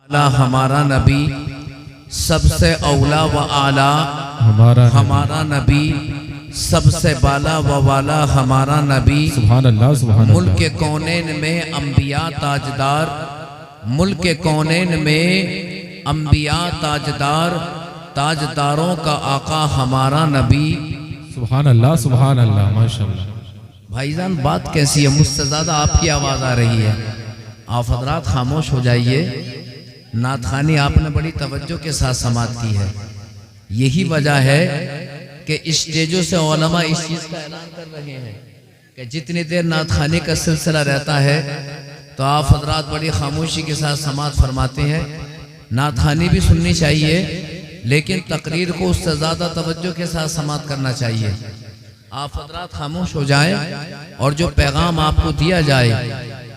ہمارا نبی سب سے اولا و اعلیٰ ہمارا نبی سب سے بالا و والا ہمارا نبی سبحان اللہ سبحان اللہ۔ ملک کونین میں انبیاء تاجدار، ملک کونین میں انبیاء تاجدار، تاجداروں کا آقا ہمارا نبی۔ سبحان اللہ سبحان اللہ ماشاءاللہ۔ بھائی جان بات کیسی ہے؟ مجھ سے زیادہ آپ کی آواز آ رہی ہے، آپ حضرات خاموش ہو جائیے۔ نعت خوانی آپ نے بڑی توجہ کے ساتھ سماعت کی ہے، یہی وجہ ہے کہ اسٹیجوں سے علماء اس چیز کا اعلان کر رہے ہیں کہ جتنی دیر نعت خوانی کا سلسلہ رہتا ہے تو آپ حضرات بڑی خاموشی کے ساتھ سماعت فرماتے ہیں۔ نعت خوانی بھی سننی چاہیے لیکن تقریر کو اس سے زیادہ توجہ کے ساتھ سماعت کرنا چاہیے۔ آپ حضرات خاموش ہو جائیں اور جو پیغام آپ کو دیا جائے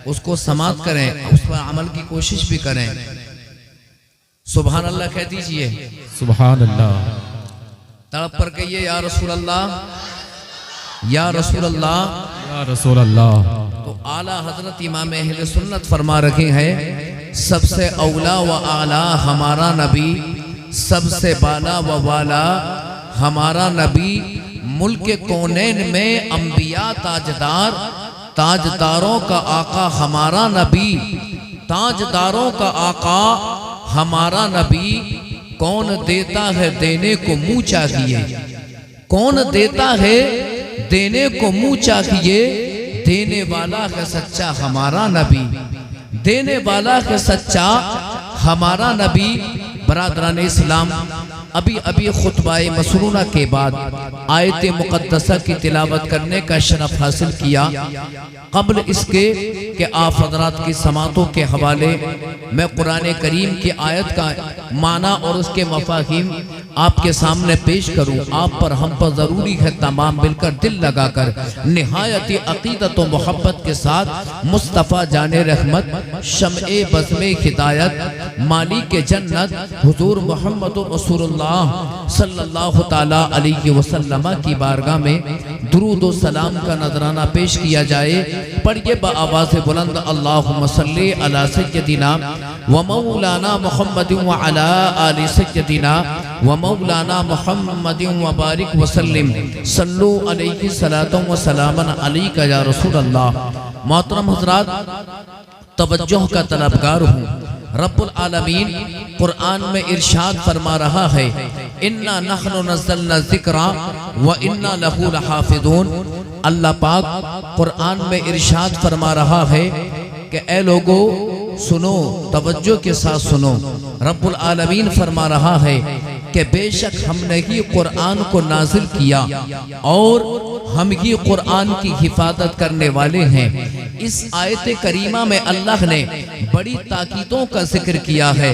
اس کو سماعت کریں، اس پر عمل کی کوشش بھی کریں۔ سبحان اللہ کہہ دیجئے، سبحان اللہ۔ تڑپ پر کہیے یا رسول اللہ، یا رسول اللہ۔ یا رسول اللہ۔ تو اعلیٰ حضرت امام اہل سنت فرما رکھے ہیں سب سے اولا و اعلیٰ ہمارا نبی، سب سے بالا و والا ہمارا نبی، ملک کونین میں انبیاء تاجدار، تاجداروں کا آقا ہمارا نبی، تاجداروں کا آقا ہمارا نبی۔ کون دیتا ہے دینے کو منہ چاہیے، کون دیتا ہے دینے کو منہ چاہیے، دینے والا ہے سچا ہمارا نبی، دینے والا ہے سچا ہمارا نبی۔ برادران اسلام، ابھی خطبہ مسنونہ کے بعد آیت مقدسہ کی تلاوت کرنے کا شرف حاصل کیا۔ قبل اس کے کہ آپ حضرات کی سماعتوں کے حوالے میں قرآن کریم کی آیت کا معنی اور اس کے مفاہیم آپ کے سامنے پیش کروں، آپ پر ہم پر ضروری ہے تمام مل کر دل لگا کر نہایت عقیدت و محبت کے ساتھ مصطفیٰ جان رحمت، شمع بزم ہدایت، مالک جنت حضور محمد رسول اللہ صلی اللہ تعالیٰ علیہ وسلم کی بارگاہ میں درود و سلام کا نذرانہ پیش کیا جائے۔ پڑھیے بآواز بلند اللہم صلی علی سیدنا و مولانا محمد و علی آل سیدنا و مولانا محمد و بارک وسلم صلو علیہ صلاۃ و سلام علیک یا رسول اللہ۔ محترم حضرات، توجہ کا طلبگار ہوں۔ رب العالمین قرآن میں ارشاد فرما رہا ہے اِنَّا نَحْنُ نَزَّلْنَا الذِّكْرَ وَإِنَّا لَهُ لَحَافِظُونَ۔ اللہ پاک قرآن میں ارشاد فرما رہا ہے کہ اے لوگو سنو، توجہ کے ساتھ سنو۔ رب العالمین فرما رہا ہے کہ بے شک ہم نے ہی قرآن کو نازل کیا اور ہم ہی قرآن کی حفاظت کرنے والے ہیں۔ اس آیت کریمہ میں اللہ نے بڑی تاکیدوں کا ذکر کیا ہے،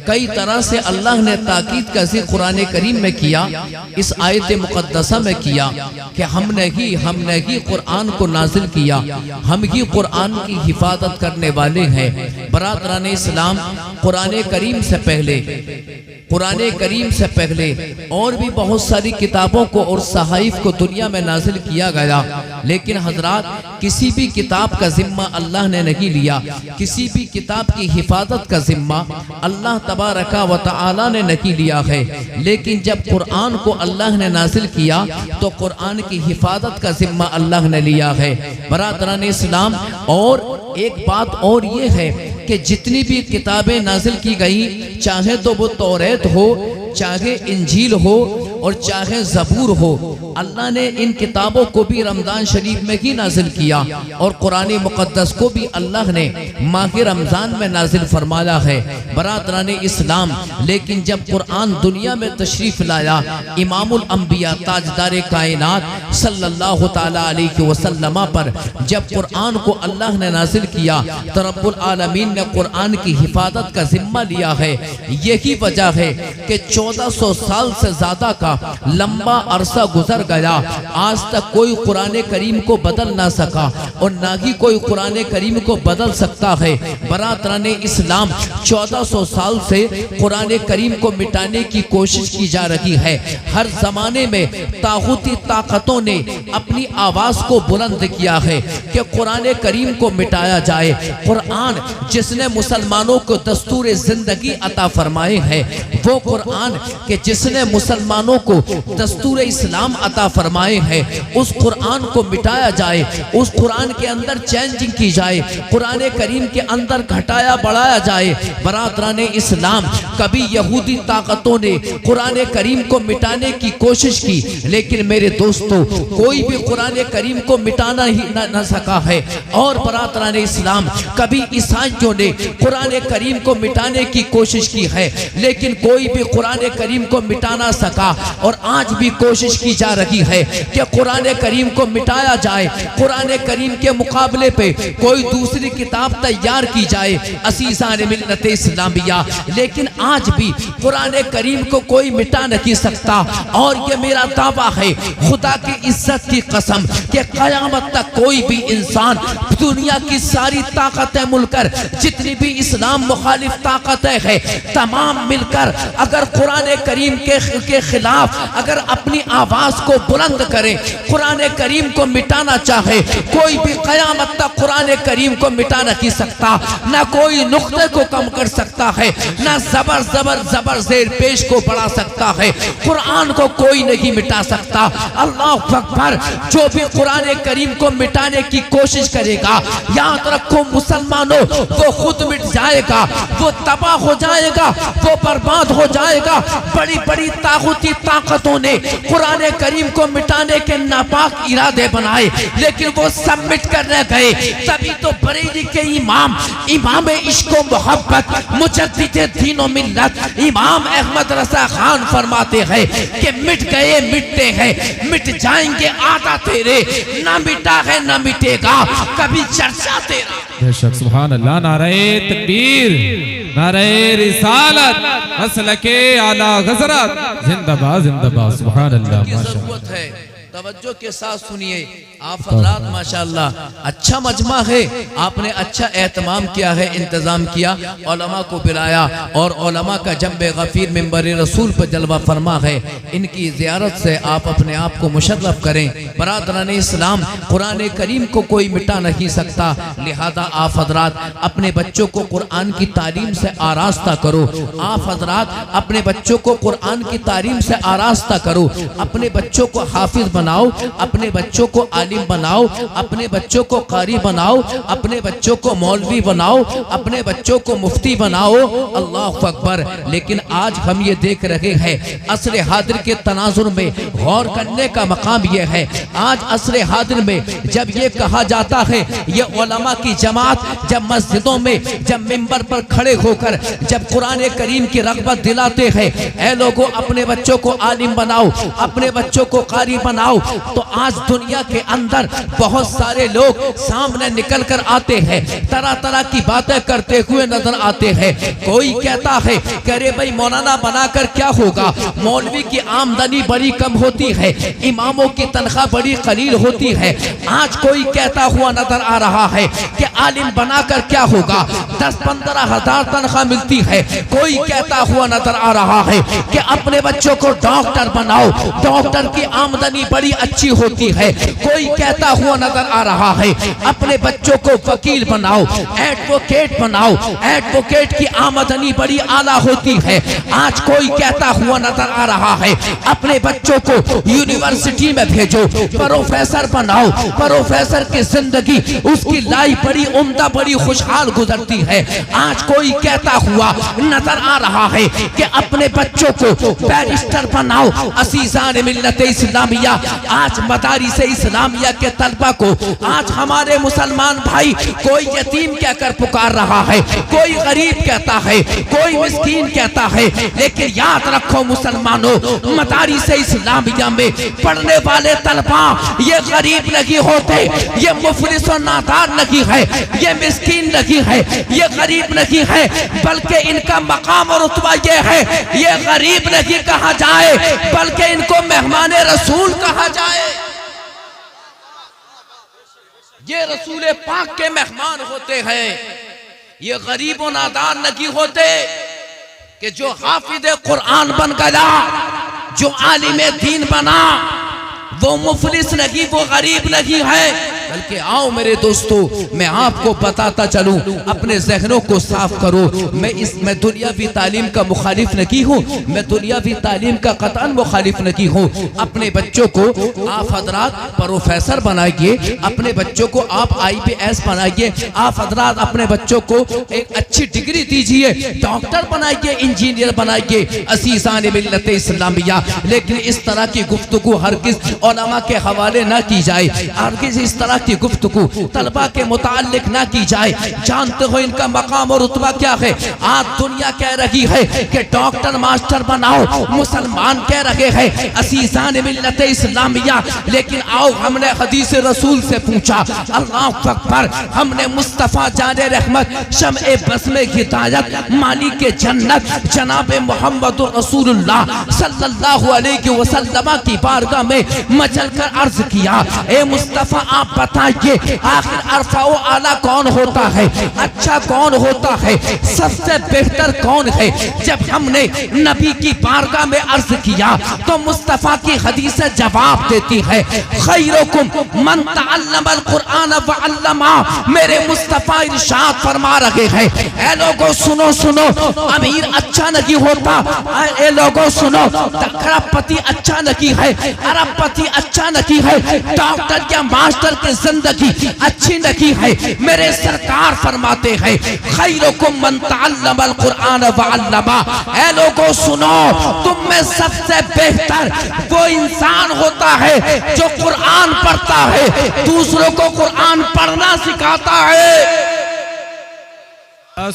کئی طرح سے اللہ نے تاکید کا ذکر قرآن کریم میں کیا، اس آیت مقدسہ میں کیا کہ ہم نے ہی قرآن کو نازل کیا، ہم ہی قرآن کی حفاظت کرنے والے ہیں۔ برادران اسلام، قرآن کریم سے پہلے اور بھی بہت ساری کتابوں کو اور صحائف کو دنیا میں نازل کیا گیا، لیکن حضرات کسی بھی کتاب کا ذمہ اللہ نے نہیں لیا، کسی بھی کتاب کی حفاظت کا ذمہ اللہ تبارک و تعالی نے نہیں لیا ہے۔ لیکن جب قرآن کو اللہ نے نازل کیا تو قرآن کی حفاظت کا ذمہ اللہ نے لیا ہے۔ برادران اسلام، اور ایک بات اور یہ ہے کہ جتنی بھی کتابیں نازل کی گئی، چاہے تو وہ توریت ہو، چاہے انجیل ہو اور چاہے زبور ہو، اللہ نے ان کتابوں کو بھی رمضان شریف میں ہی نازل کیا اور قرآن مقدس کو بھی اللہ نے ماہ رمضان میں نازل فرمایا ہے۔ برادران اسلام، لیکن جب قرآن دنیا میں تشریف لایا، امام الانبیاء تاجدار کائنات صلی اللہ تعالیٰ علیہ وسلم پر جب قرآن کو اللہ نے نازل کیا تو رب العالمین نے قرآن کی حفاظت کا ذمہ لیا ہے۔ یہی وجہ ہے کہ 1400 سال سے زیادہ کا لمبا عرصہ گزر گیا، آج تک کوئی قرآن کریم کو بدل نہ سکا اور نہ ہی کوئی قرآن کریم کو بدل سکتا ہے۔ برادران اسلام 1400 سال سے قرآن کریم کو مٹانے کی کوشش کی جا رہی ہے۔ ہر زمانے میں طاغوتی طاقتوں نے اپنی آواز کو بلند کیا ہے کہ قرآن کریم کو مٹایا جائے۔ قرآن جس نے مسلمانوں کو دستور زندگی عطا فرمائے ہیں، وہ قرآن کہ جس نے مسلمانوں کو دستور اسلام عطا فرمائے ہیں، اس قرآن کو مٹایا جائے، اس قرآن کے اندر چینجنگ کی جائے، قرآن کریم کے اندر گھٹایا بڑھایا جائے۔ برادران اسلام، کبھی یہودی طاقتوں نے قرآن کریم کو مٹانے کی کوشش کی، لیکن میرے دوستو کوئی بھی قرآن کریم کو مٹانا ہی نہ سکا ہے۔ اور برادران اسلام، کبھی عیسائیوں نے قرآن کریم کو مٹانے کی کوشش کی ہے، لیکن کوئی بھی قرآن کریم کو مٹا نہ سکا۔ اور آج بھی کوشش کی جا رہی ہے کہ قرآن کریم کو مٹایا جائے، قرآن کریم کے مقابلے پہ کوئی دوسری کتاب تیار کی جائے عزیزان ملت اسلامیہ، لیکن آج بھی قرآن کریم کو کوئی مٹا نہیں سکتا۔ اور یہ میرا دعویٰ ہے خدا کی عزت کی قسم کہ قیامت تک کوئی بھی انسان، دنیا کی ساری طاقتیں مل کر، جتنی بھی اسلام مخالف طاقتیں ہیں، تمام مل کر اگر قرآن کریم کے خلاف اگر اپنی آواز کو بلند کریں، قرآن کریم کو مٹانا چاہے، کوئی بھی قیامت تک قرآن کریم کو مٹا نہیں سکتا۔ نہ کوئی نقطے کو کم کر سکتا ہے، نہ زبر زیر پیش کو بڑھا سکتا ہے۔ قرآن کو کوئی نہیں مٹا سکتا۔ اللہ اکبر۔ جو بھی قرآن کریم کو مٹانے کی کوشش کرے گا، یاد رکھو مسلمانوں، وہ خود مٹ جائے گا، وہ تباہ ہو جائے گا، وہ برباد ہو جائے گا۔ بڑی بڑی طاغوتی طاقتوں نے قرآن کریم کو مٹانے کے ناپاک ارادے بنائے، لیکن وہ سب مٹ کر رہ گئے۔ تبھی تو بریلی کے امام عشق و محبت، مجدد دین و ملت، امام احمد رضا خان فرماتے ہیں کہ مٹ گئے مٹتے ہیں، مٹ جائیں گے آدھا تیرے، نہ مٹا ہے نہ مٹے گا کبھی چرچا تیرا۔ بے شک سبحان اللہ۔ نعرہ تکبیر، نعرہ رسالت، مسلک اعلی حضرت، زندہ باد زندہ باد، سبحان اللہ، کی ضرورت ہے۔ توجہ کے ساتھ سنیے آپ حضرات، ماشاءاللہ اچھا مجمع ہے، آپ نے اچھا اہتمام کیا ہے، انتظام کیا، علماء کو بلایا، اور علماء کا جنب غفیر منبر رسول پر جلوہ فرما ہے۔ ان کی زیارت سے آپ اپنے آپ کو مشرف کریں۔ برادران اسلام، قرآن کریم کو کوئی مٹا نہیں سکتا، لہذا آپ حضرات اپنے بچوں کو قرآن کی تعلیم سے آراستہ کرو۔ آپ حضرات اپنے بچوں کو قرآن کی تعلیم سے آراستہ کرو، اپنے بچوں کو حافظ بناؤ، اپنے بچوں کو عالم بناؤ، اپنے بچوں کو قاری بناؤ، اپنے بچوں کو مولوی بناؤ، اپنے بچوں کو مفتی بناؤ۔ اللہ اکبر۔ لیکن آج ہم یہ دیکھ رہے ہیں، عصر حاضر کے تناظر میں غور کرنے کا مقام یہ ہے، آج عصر حاضر میں جب یہ کہا جاتا ہے، یہ علماء کی جماعت جب مسجدوں میں جب منبر پر کھڑے ہو کر جب قرآن کریم کی رغبت دلاتے ہیں، اے لوگوں اپنے بچوں کو عالم بناؤ، اپنے بچوں کو قاری بناؤ، تو آج دنیا کے اندر بہت سارے لوگ سامنے نکل کر آتے ہیں، طرح طرح کی باتیں کرتے ہوئے نظر آتے ہیں۔ کوئی کہتا ہے کہ ارے بھائی مولانا بنا کر کیا ہوگا، مولوی کی آمدنی بڑی کم ہوتی ہے، اماموں کی تنخواہ بڑی قلیل ہوتی ہے۔ آج کوئی کہتا ہوا نظر آ رہا ہے کہ عالم بنا کر کیا ہوگا، 10-15 ہزار تنخواہ ملتی ہے۔ کوئی کہتا ہوا نظر آ رہا ہے کہ اپنے بچوں کو ڈاکٹر بناؤ، ڈاکٹر کی آمدنی بڑی اچھی ہوتی ہے۔ کوئی کہتا ہوا نظر آ رہا ہے اپنے بچوں کو وکیل بناؤ، ایڈوکیٹ بناؤ، ایڈوکیٹ کی آمدنی بڑی اعلیٰ ہوتی ہے۔ آج کوئی کہتا ہوا نظر آ رہا ہے اپنے بچوں کو یونیورسٹی میں بھیجو، پروفیسر بناؤ، پروفیسر کی زندگی اس کی لائی بڑی عمدہ بڑی خوشحال گزرتی ہے۔ آج کوئی کہتا ہوا نظر آ رہا ہے کہ اپنے بچوں کو بیرسٹر بناؤ۔ عزیزان ملت اسلامیہ، آج مدارس اسلامیہ کے طلبہ کو آج ہمارے مسلمان بھائی کوئی یتیم کہہ کر پکار رہا ہے، کوئی غریب کہتا ہے، کوئی مسکین کہتا ہے، لیکن یاد رکھو مسلمانوں، مدارس اسلامیہ میں پڑھنے والے طلبہ یہ غریب نہیں ہوتے، یہ مفلس و نادار نہیں ہے، یہ مسکین نہیں ہے، یہ غریب نہیں ہے، بلکہ ان کا مقام اور رتبہ یہ ہے، یہ غریب نہیں کہا جائے بلکہ ان کو مہمان رسول کہا رکھا جائے. یہ رسول پاک کے مہمان ہوتے ہیں. یہ غریب و نادان نہیں ہوتے کہ جو حافظ قرآن بن گیا، جو عالم دین بنا، وہ مفلس نہیں، وہ غریب نہیں ہے. بلکہ آؤ میرے دوستو، میں آپ کو بتاتا چلوں، اپنے ذہنوں کو صاف کرو. میں دنیاوی تعلیم کا مخالف نہیں ہوں، میں دنیاوی تعلیم کا قطعاً مخالف نہیں ہوں. اپنے بچوں کو آپ حضرات پروفیسر بنائیے، اپنے بچوں کو آپ IPS بنائیے، آپ حضرات اپنے بچوں کو ایک اچھی ڈگری دیجئے، ڈاکٹر بنائیے، انجینئر بنائیے. عزیزان ملت اسلامیہ، لیکن اس طرح کی گفتگو ہرگز علماء کے حوالے نہ کی جائے، ہرگز اس طرح کی گفتگو طلبہ کے متعلق نہ کی جائے. جانتے ہو ان کا مقام اور رتبہ کیا ہے؟ آج دنیا کہہ رہی ہے کہ ڈاکٹر ماسٹر بناؤ، مسلمان کہہ رہے ہیں عزیزان ملت اسلامیہ. لیکن آؤ، ہم نے حدیث رسول سے پوچھا، اللہ اکبر، ہم نے مصطفیٰ جان رحمت، شمع بزم ہدایت، مالک جنت، جناب محمد رسول اللہ صلی اللہ علیہ وسلم کی بارگاہ میں مچل کر عرض کیا، اے مصطفیٰ آپ بتائیے آخر عرفہ و اعلیٰ کون ہوتا ہے، اچھا کون ہوتا ہے، سب سے بہتر کون ہے؟ جب ہم نے نبی کی بارگاہ میں عرض کیا تو مصطفیٰ کی حدیث جواب دیتی ہے، خیرکم من تعلم القرآن وعلمہ. میرے مصطفیٰ ارشاد فرما رہے ہیں، اے لوگوں سنو سنو، امیر اچھا نہیں ہوتا، اے لوگوں سنو، کروڑ پتی اچھا نہیں ہے، ارب پتی اچھا نہیں ہے، ڈاکٹر یا ماسٹر کی زندگی اچھی نہیں ہے. میرے سرکار فرماتے ہیں، خیرکم من تعلم القرآن وعلمہ. اے لوگوں سنو، تم میں سب سے بہتر وہ انسان ہوتا ہے جو قرآن پڑھتا ہے، دوسروں کو قرآن پڑھنا سکھاتا ہے.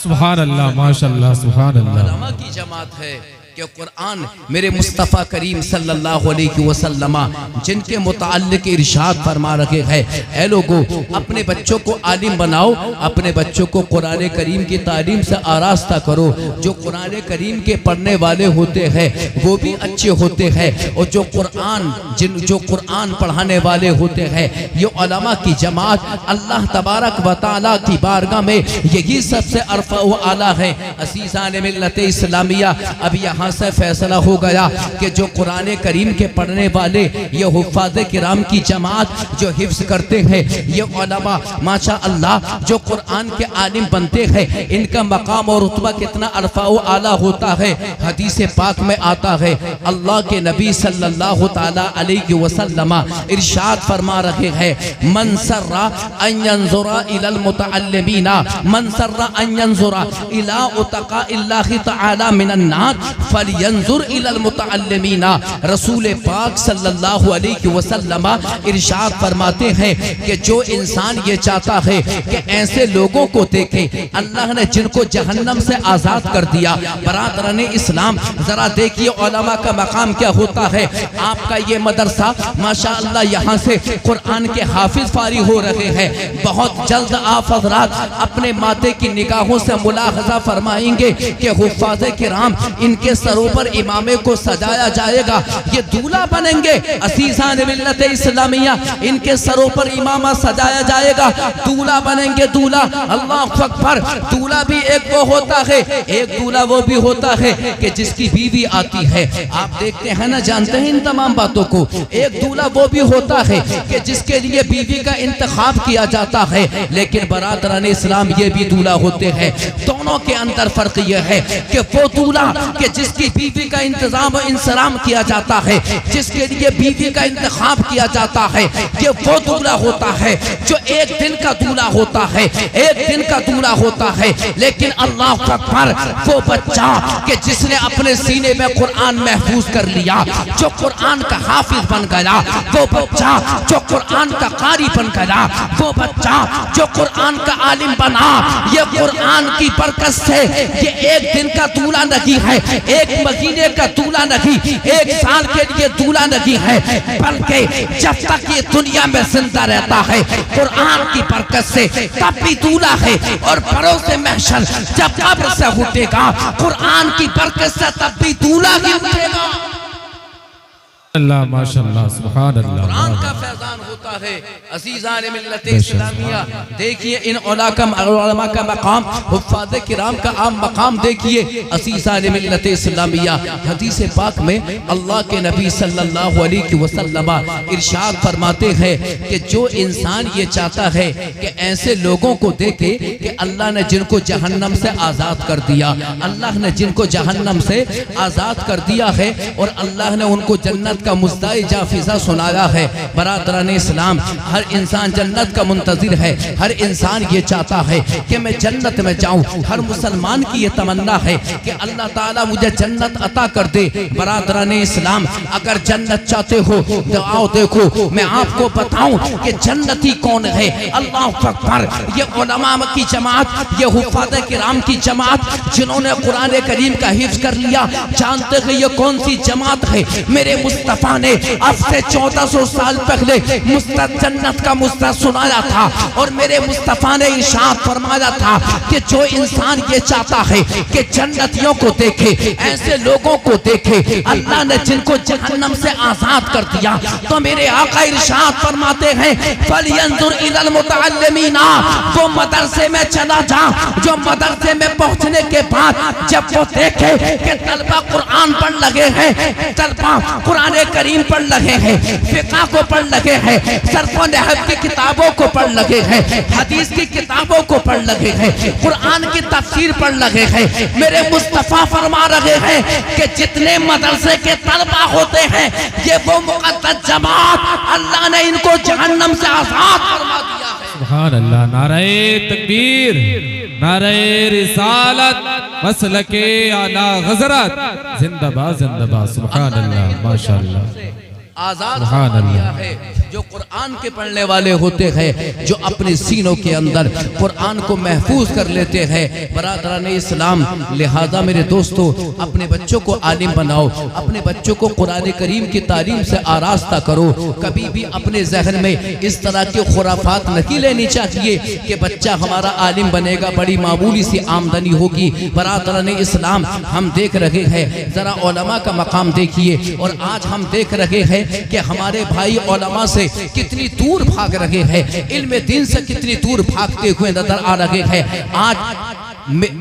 سبحان اللہ، ماشاءاللہ، سبحان اللہ. علماء کی جماعت ہے کہ قرآن میرے مصطفیٰ کریم صلی اللہ علیہ وسلم جن کے متعلق ارشاد فرما رکھے ہیں، اے لوگوں اپنے بچوں کو عالم بناؤ، اپنے بچوں کو قرآن کریم کی تعلیم سے آراستہ کرو. جو قرآن کریم کے پڑھنے والے ہوتے ہیں وہ بھی اچھے ہوتے ہیں، اور جو قرآن پڑھانے والے ہوتے ہیں یہ علماء کی جماعت اللہ تبارک و تعالیٰ کی بارگاہ میں یہی سب سے ارفع و اعلیٰ ہے. عزیزان ملت اسلامیہ، اب یہاں سے فیصلہ ہو گیا کہ جو قرآن کریم کے پڑھنے والے یہ حفاظ کرام کی جماعت جو حفظ کرتے ہیں، یہ علماء ماشاءاللہ جو قرآن کے عالم بنتے ہیں، ان کا مقام اور رتبہ کتنا ارفع و اعلیٰ ہوتا ہے. حدیث پاک میں آتا ہے، اللہ کے نبی صلی اللہ تعالی علیہ وسلم ارشاد فرما رہے ہیں، من سر ان ينظر الى المتعلمین، من سر ان ينظر الى اتقاء اللہ تعالی من النار فَلْيَنْظُرْ إِلَى الْمُتَعَلِّمِينَ. رسول پاک صلی اللہ علیہ وسلم ارشاد فرماتے ہیں کہ جو انسان یہ چاہتا ہے کہ ایسے لوگوں کو دیکھے اللہ نے جن کو جہنم سے آزاد کر دیا. برادران اسلام ذرا دیکھیے علماء کا مقام کیا ہوتا ہے. آپ کا یہ مدرسہ ماشاءاللہ یہاں سے قرآن کے حافظ فارغ ہو رہے ہیں. بہت جلد آپ حضرات اپنے ماتے کی نگاہوں سے ملاحظہ فرمائیں گے کہ حفاظ کرام ان کے سروں پر امامے کو سجایا جائے گا، یہ دولہ بنیں گے. عزیزان ملت اسلامیہ، ان کے سروں پر امامہ سجایا جائے گا، دولہ بنیں گے، دولہ. اللہ اکبر. دولہ بھی ایک وہ ہوتا ہے، ایک دولہ وہ بھی ہوتا ہے کہ جس کی بیوی آتی ہے. آپ دیکھتے ہیں نا، جانتے ہیں ان تمام باتوں کو. ایک دولہ وہ بھی ہوتا ہے کہ جس کے لیے بیوی کا انتخاب کیا جاتا ہے. لیکن برادران اسلام یہ بھی دولہ ہوتے ہیں. دونوں کے اندر فرق یہ ہے کہ وہ دولہ کہ جس کی بیوی کا انتظام و انسلام کیا جاتا ہے، جس کے لیے بیوی کا انتخاب کیا جاتا ہے، یہ وہ دولہ ہوتا ہے جو ایک دن کا دولہ ہوتا ہے، ایک دن کا دولہ ہوتا ہے. لیکن اللہ اکبر، وہ بچہ کہ جس نے اپنے سینے میں قرآن محفوظ کر لیا، جو قرآن کا حافظ بن گیا، وہ بچہ جو قرآن کا قاری بن گیا، وہ بچہ جو قرآن کا عالم بنا، یہ قرآن کی برکت سے یہ ایک دن کا دولہ نہیں ہے، ایک مہینے کا دولہ نہیں، ایک سال کے لیے دولہ نہیں ہے، بلکہ جب تک یہ دنیا میں زندہ رہتا ہے قرآن کی برکت سے تب بھی دولہ ہے، اور بروز محشر جب قبر سے اٹھے گا قرآن کی برکت سے تب بھی دولہ ہی اٹھے گا. اللہ ماشاءاللہ سبحان اللہ قرآن کا فیضان ہوتا ہے عزیزان ملت اسلامیہ. دیکھیے ان علماء کا مقام، حفاظ کرام کا عام مقام دیکھیے عزیزان ملت اسلامیہ. حدیث پاک میں اللہ کے نبی صلی اللہ علیہ وسلم ارشاد فرماتے ہیں کہ جو انسان یہ چاہتا ہے کہ ایسے لوگوں کو دیکھے کہ اللہ نے جن کو جہنم سے آزاد کر دیا، اللہ نے جن کو جہنم سے آزاد کر دیا ہے اور اللہ نے ان کو جنت کا مزدائے جافزہ سنایا ہے. برادران اسلام، ہر انسان جنت کا منتظر ہے، ہر انسان یہ چاہتا ہے کہ میں جنت میں جاؤں. ہر مسلمان کی یہ تمنا ہے کہ اللہ تعالیٰ مجھے جنت عطا کر دے. برادران اسلام، اگر جنت چاہتے ہو تو آؤ دیکھو میں آپ کو بتاؤں کہ جنتی کون ہے. اللہ اکبر. یہ علماء کی جماعت، یہ حفاظ کرام کی جماعت جنہوں نے قرآن کریم کا حفظ کر لیا، جانتے ہیں یہ کون سی جماعت ہے؟ میرے مصطفیٰ نے اب سے 1400 سال پہلے جنت کا مستر سنایا تھا اور میرے مصطفیٰ نے ارشاد فرمایا تھا کہ جو انسان یہ چاہتا ہے کہ جنتیوں کو دیکھے، ایسے لوگوں کو دیکھے اللہ نے جن کو جہنم سے آزاد کر دیا، تو میرے آقا ارشاد فرماتے ہیں فَلْيَنْظُرْ إِلَى الْمُتَعَلِّمِينَ. وہ مدرسے میں چلا جا، جو مدرسے میں پہنچنے کے بعد جب وہ دیکھے کہ طلبہ قرآن پڑھ لگے ہیں، طلبہ قرآن کریم پڑھ لگے ہیں، فقہ کو پڑھ لگے ہیں، صرف و نحو کی کتابوں کو پڑھ لگے ہیں، حدیث کی کتابوں کو پڑھ لگے ہیں، قرآن کی تفسیر پڑھ لگے ہیں. میرے مصطفیٰ فرما رہے ہیں کہ جتنے مدرسے کے طلبہ ہوتے ہیں یہ وہ مقدس جماعت اللہ نے ان کو جہنم سے آزاد فرما دیا ہے. سبحان اللہ. نعرہ تکبیر، نعرہ رسالت، مسلک اعلی حضرت زندہ باد زندہ باد. سبحان اللہ ماشاءاللہ. آزاد فرمایا ہے. جو قرآن کے پڑھنے والے ہوتے ہیں، جو اپنے سینوں کے اندر قرآن کو محفوظ کر لیتے ہیں. برادران اسلام، لہذا میرے دوستو اپنے بچوں کو عالم بناؤ، اپنے بچوں کو قرآن کریم کی تعلیم سے آراستہ کرو. کبھی بھی اپنے ذہن میں اس طرح کی خرافات نہیں لینی چاہیے کہ بچہ ہمارا عالم بنے گا، بڑی معمولی سی آمدنی ہوگی. برادران اسلام، ہم دیکھ رہے ہیں، ذرا علماء کا مقام دیکھیے. اور آج ہم دیکھ رہے ہیں کہ ہمارے بھائی علماء سے کتنی دور بھاگ رہے ہیں، علم دین سے کتنی دور بھاگتے ہوئے نظر آ رہے ہیں. آج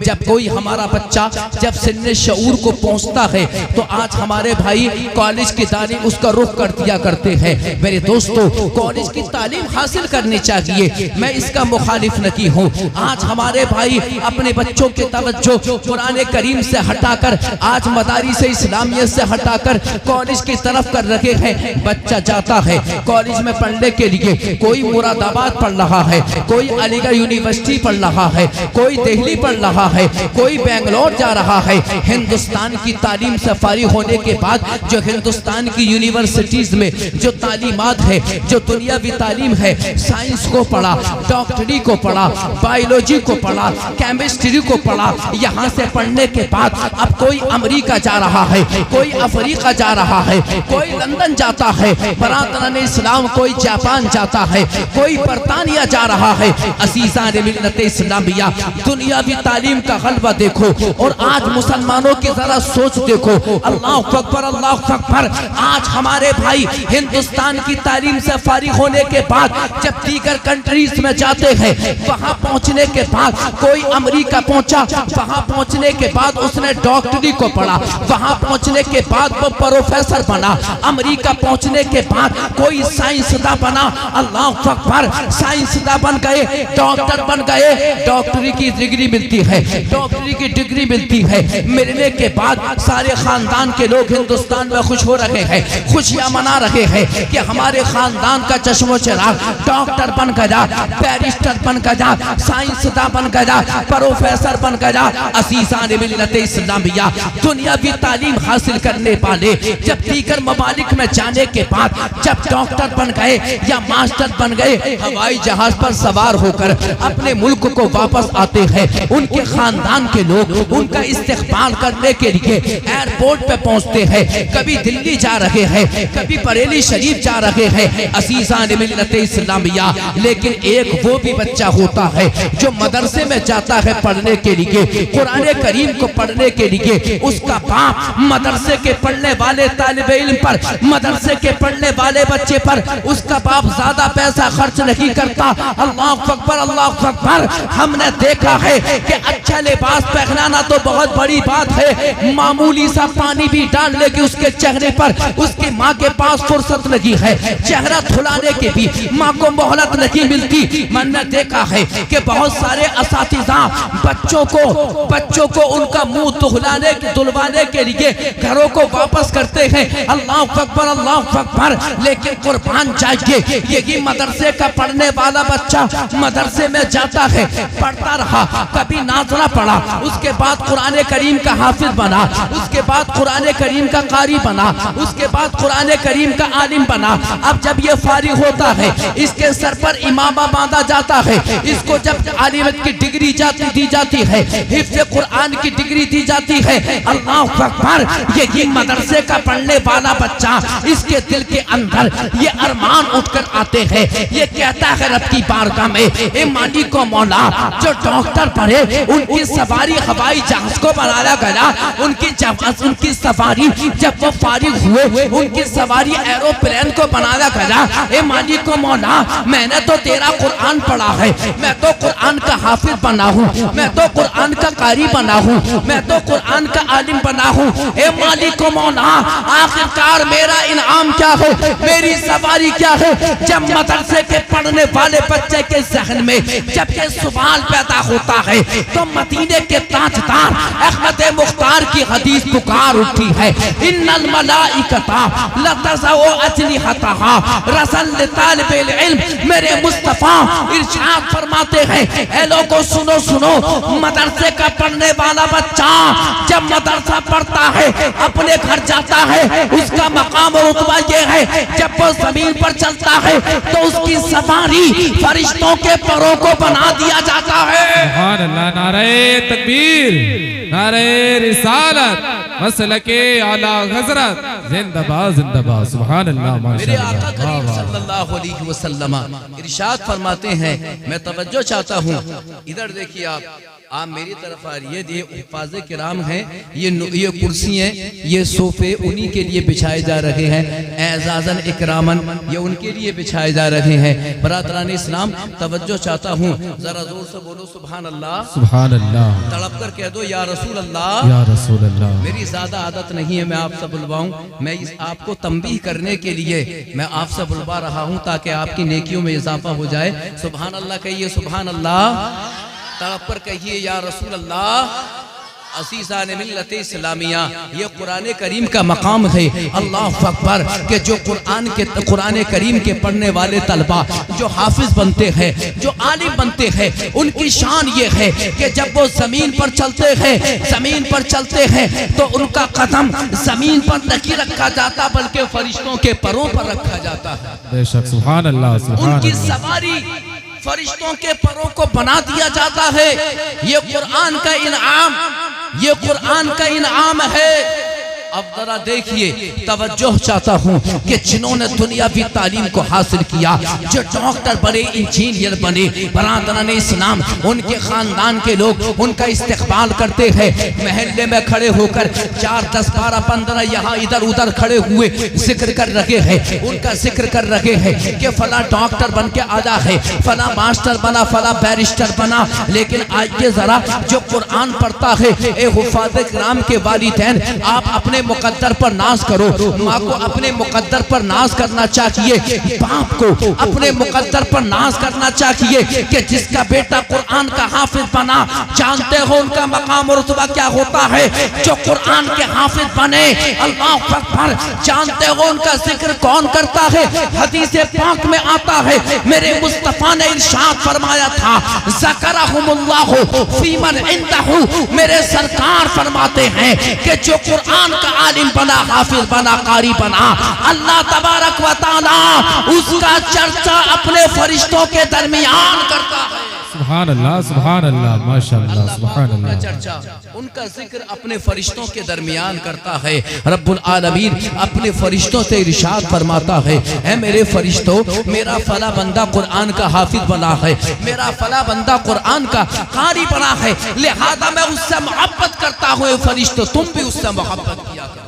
جب کوئی ہمارا بچہ جب سن شعور کو پہنچتا ہے تو آج ہمارے بھائی کالج کی تعلیم اس کا رخ کر دیا کرتے ہیں. میرے دوستو، کالج کی تعلیم حاصل کرنی چاہیے، میں اس کا مخالف نہیں ہوں. آج ہمارے بھائی اپنے بچوں کے توجہ قرآن کریم سے ہٹا کر، آج مدارس اسلامیہ سے ہٹا کر کالج کی طرف کر رہے ہیں. بچہ جاتا ہے کالج میں پڑھنے کے لیے، کوئی مراد آباد پڑھ رہا ہے، کوئی علی گڑھ یونیورسٹی پڑھ رہا ہے، کوئی دہلی پڑھ رہا ہے، کوئی بنگلور جا رہا ہے. ہندوستان کی تعلیم سے فارغ ہونے کے بعد جو ہندوستان کی یونیورسٹیز میں جو تعلیمات ہے، جو دنیاوی تعلیم ہے، سائنس کو پڑھا، ڈاکٹری کو پڑھا، بائیولوجی کو پڑھا، کیمسٹری کو پڑھا. یہاں سے پڑھنے کے بعد اب کوئی امریکہ جا رہا ہے، کوئی افریقہ جا رہا ہے، کوئی لندن جاتا ہے. برادران اسلام، کوئی جاپان جاتا ہے، کوئی برطانیہ جا رہا ہے. عزیزان ملت اسلامیہ، دنیاوی تعلیم کا غلبہ دیکھو اور آج مسلمانوں کی ذرا سوچ دیکھو. اللہ اکبر، اللہ اکبر. آج ہمارے بھائی ہندوستان کی تعلیم سے فارغ ہونے کے بعد جب دیگر کنٹریز میں جاتے ہیں، وہاں پہنچنے کے بعد کوئی امریکہ پہنچا، وہاں پہنچنے کے بعد اس نے ڈاکٹری کو پڑھا، وہاں پہنچنے کے بعد وہ پروفیسر بنا. امریکہ پہنچنے کے بعد کوئی سائنسداں بنا. اللہ اکبر. سائنسداں بن گئے، ڈاکٹر بن گئے، ڈاکٹری کی ڈگری ملتی ہے، ڈاکٹری کی ڈگری ملتی ہے. ملنے کے بعد سارے خاندان کے لوگ ہندوستان میں خوش ہو رہے ہیں، خوشیاں منا رہے ہیں کہ ہمارے خاندان کا چشم و چراغ ڈاکٹر بن گیا، بیرسٹر بن گیا، سائنسداں بن گیا، پروفیسر بن گیا. عزیزان ملت اسلامیہ، دنیاوی تعلیم حاصل کرنے والے جب دیگر ممالک میں جانے کے بعد جب ڈاکٹر بن گئے یا ماسٹر بن گئے، ہوائی جہاز پر سوار ہو کر اپنے ملک کو واپس آتے ہیں. ان ان کے خاندان کے لوگ ان کا استقبال کرنے کے لیے ایئرپورٹ پہ پہنچتے ہیں، کبھی دلی جا رہے ہیں، کبھی بریلی شریف جا رہے ہیں عزیزان ملت اسلامیہ۔ لیکن ایک وہ بھی بچہ ہوتا ہے جو مدرسے میں جاتا ہے پڑھنے کے لیے، قرآن کریم کو پڑھنے کے لیے، اس کا باپ مدرسے کے پڑھنے والے طالب علم پر، مدرسے کے پڑھنے والے بچے پر اس کا باپ زیادہ پیسہ خرچ نہیں کرتا۔ اللہ اکبر، اللہ اکبر۔ ہم نے دیکھا ہے کہ اچھا لباس پہنانا تو بہت بڑی بات ہے، معمولی سا پانی بھی ڈالنے کی اس کے چہرے پر اس کی ماں کے پاس فرصت نہیں ہے، چہرہ دھلانے کے بھی ماں کو مہلت نہیں ملتی۔ میں نے دیکھا ہے کہ بہت سارے اساتذہ بچوں کو ان کا منہ دھلوانے کے لیے گھروں کو واپس کرتے ہیں۔ اللہ اکبر، اللہ اکبر۔ لیکن قربان جائیے، یہی مدرسے کا پڑھنے والا بچہ مدرسے میں جاتا ہے، پڑھتا رہا، کبھی نازلہ پڑھا، اس کے بعد قرآن کریم کا حافظ بنا، اس کے بعد قرآن کریم کا قاری بنا، اس کے بعد قرآن کریم کا عالم بنا۔ اب جب یہ فارغ ہوتا ہے، اس کے سر پر امامہ باندھا جاتا ہے، اس کو جب عالمیت کی ڈگری دی جاتی ہے، حفظ قرآن کی ڈگری دی جاتی ہے۔ اللہ اکبر۔ یہی مدرسے کا پڑھنے والا بچہ، اس کے دل کے اندر یہ ارمان اٹھ کر آتے ہیں، یہ کہتا ہے رب کی بارگاہ میں، اے مالک و مولا، جو ڈاکٹر پڑھے ان کی سواری ہوائی جہاز کو بنایا گیا، ان کی سواری جب وہ فارغ ہوئے ان کی سواری ایروپلین کو بنایا گیا۔ اے مالک و مولا، میں نے تو تیرا قرآن پڑھا ہے، میں تو قرآن کا حافظ بنا ہوں، میں تو قرآن کا قاری بنا ہوں، میں تو قرآن کا عالم بنا ہوں۔ اے مالک و مولا، آخرکار میرا انعام کیا ہے، میری سواری کیا ہے؟ جب مدرسے کے پڑھنے والے بچے کے ذہن میں جب یہ سوال پیدا ہوتا ہے تو مدینے کے تاجدار احمد مختار کی حدیث پکار اٹھی ہے، ان الملائکۃ لتضع اجنحتہا رسل لطالب العلم۔ میرے مصطفیٰ ارشاد فرماتے ہیں، اے لوگوں سنو، مدرسے کا پڑھنے والا بچہ جب مدرسہ پڑھتا ہے، اپنے گھر جاتا ہے، اس کا مقام اور رتبہ یہ ہے، جب وہ زمین پر چلتا ہے تو اس کی سواری فرشتوں کے پروں کو بنا دیا جاتا ہے۔ سبحان اللہ، نعرہ تکبیر، نعرہ رسالت، مسلک اعلیٰ حضرت، زندہ باد زندہ باد، سبحان اللہ، میرے آقا کریم صلی اللہ علیہ وسلم ارشاد فرماتے ہیں، میں توجہ چاہتا ہوں، ادھر دیکھیے آپ میری طرف آ رہی ہے، یہ حفاظ کرام ہیں، یہ کرسی ہیں، یہ صوفے انہی کے لیے بچھائے جا رہے ہیں، اعزازاً اکراماً یہ ان کے لیے بچھائے جا رہے ہیں۔ برادران اسلام توجہ چاہتا ہوں، ذرا زور سے بولو سبحان اللہ، سبحان اللہ، تڑپ کر کہہ دو یا رسول اللہ، یا رسول اللہ۔ میری زیادہ عادت نہیں ہے میں آپ سے بلواؤں، میں آپ کو تنبیہ کرنے کے لیے میں آپ سے بلوا رہا ہوں تاکہ آپ کی نیکیوں میں اضافہ ہو جائے۔ سبحان اللہ کہیے، سبحان اللہ، تڑپ پر کہیے یا رسول اللہ۔ عزیزان ملت اسلامیہ، یہ قرآن کریم کا مقام ہے، اللہ اکبر، کہ جو قرآن کریم کے پڑھنے والے طلبہ جو حافظ بنتے ہیں، جو عالم بنتے ہیں، ان کی شان یہ ہے کہ جب وہ زمین پر چلتے ہیں تو ان کا قدم زمین پر نہیں رکھا جاتا بلکہ فرشتوں کے پروں پر رکھا جاتا ہے۔ بے شک، سبحان اللہ، سبحان اللہ۔ ان کی سواری فرشتوں کے پروں کو بنا دیا جاتا ہے۔ یہ قرآن کا انعام ہے۔ اب ذرا دیکھیے، توجہ چاہتا ہوں کہ جنہوں نے دنیاوی تعلیم کو حاصل کیا، جو ڈاکٹر بنے، انجینئر بنے، برادران اسلام، ان کے خاندان کے لوگ ان کا استقبال کرتے ہیں، محلے میں کھڑے ہو کر 4 10 12 15 یہاں ادھر ادھر کھڑے ہوئے ذکر کر رہے ہیں، ان کا ذکر کر رہے ہیں کہ فلاں ڈاکٹر بن کے آیا ہے، فلاں ماسٹر بنا، فلاں بیرسٹر بنا۔ لیکن آئیے ذرا، جو قرآن پڑھتا ہے، اے حفاظ کرام کے والدین، آپ اپنے مقدر پر ناز کرو، ماں کو اپنے مقدر پر ناز کرنا چاہیے، باپ کو اپنے مقدر پر ناز کرنا چاہیے کہ جس کا بیٹا قرآن کا حافظ بنا، جانتے ہو ان کا مقام اور رتبہ کیا ہوتا ہے؟ جو قرآن کے حافظ بنے، اللہ اکبر، جانتے ہو ان کا ذکر کون کرتا ہے؟ حدیث پاک میں آتا ہے، میرے مصطفیٰ نے ارشاد فرمایا تھا، ذکرہم اللہ فی من عندہ، میرے سرکار فرماتے ہیں کہ جو قرآن کا عالم بنا، حافظ بنا، قاری بنا، اللہ تبارک و تعالی اس کا چرچا اپنے فرشتوں کے درمیان کرتا ہے۔ سبحان اللہ سبحان اللہ ماشاءاللہ سبحان کا اللہ. چرچا ان کا ذکر اپنے فرشتوں کے درمیان کرتا ہے. رب العالمین اپنے فرشتوں سے ارشاد فرماتا ہے اے میرے فرشتوں میرا فلاں بندہ قرآن کا حافظ بنا ہے, میرا فلاں بندہ قرآن کا قاری بنا ہے, لہذا میں اس سے محبت کرتا ہوں. فرشتوں تم بھی اس سے محبت کیا کرو.